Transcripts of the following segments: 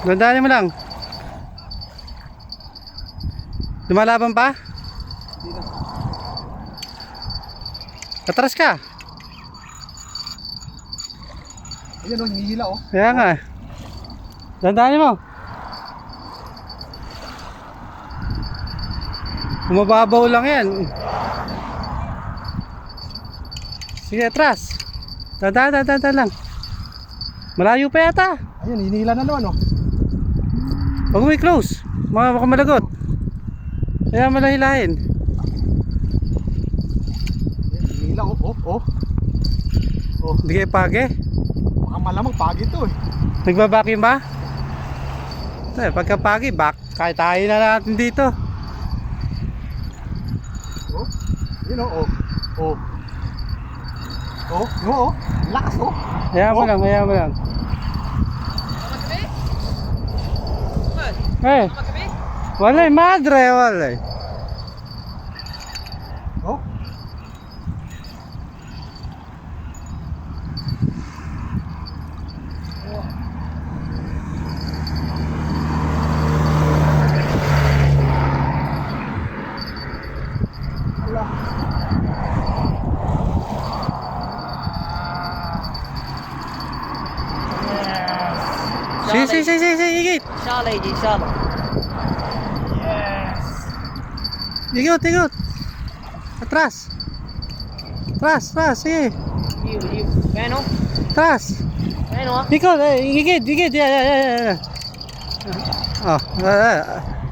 Dandanin mo lang. Lumalaban pa? Hindi na. Atras ka. Ayan o, hinihila o. Kaya nga. Dandanin mo. Umababaw lang yan. Sige, atras. Dandan lang. Malayo pa yata. Ayan, hinihila na naman o. Huwag mo i-close. Baka malagot. Kaya malahilahin. Ayan, hinihila o. Hindi kayo pagi. Baka malamang pagi to eh. Nagbabakim ba? Pagka pagi, kahit tayo na natin dito. O. Yun o. O. Lakas o. Hayaan mo lang, hayaan mo lang. Eh, walay madre, walay. O. Si, ikit. Inshallah, inshallah. Ikot. Atras. Atras, sige. Jibo. Kano? Atras. Kano? Ikot, ikit. Yeah.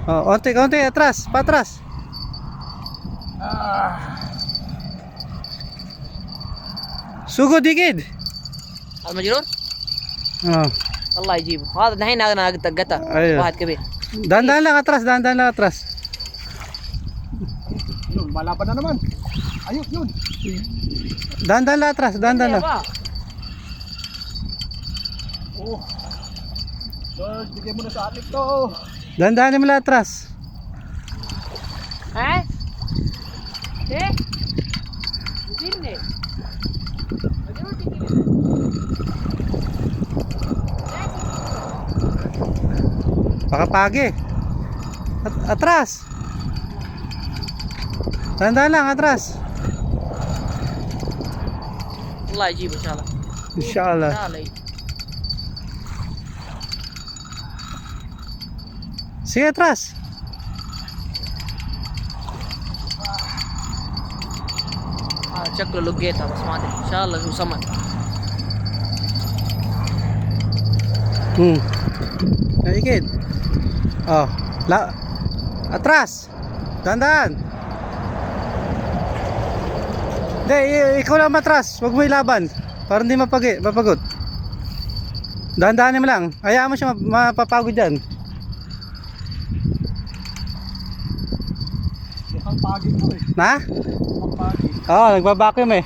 Onti, atras, patras. Sugod, ikit. المجرور؟ Oh. الله يجيبه. هذا الحين انا قطع أيوه. واحد كبير. Dandan lang atras. Yun, malaban na naman. Ayun, yun. Dandan lang atras. Oh. Lord, bigay mo na sa atin to. Dandanin mo lang atras. ها؟ ايه؟ وزيرني. Baka pagi. Atras. Dandan lang atras. الله يجيبه ان شاء الله. Inshallah. ان شاء الله. Sige atras. شكله لقيتها بس ما ادري ان شاء الله هو سمك. Naikid. Oh, atras. Dandan. Hindi, ikaw lang matras. Huwag mo ilaban. Para hindi mapagod. Dandanin mo lang. Hayaan mo siya mapapagod dyan. Mukhang pagi to eh. Na? Mukhang pagi. Oo, nagbabacuum eh.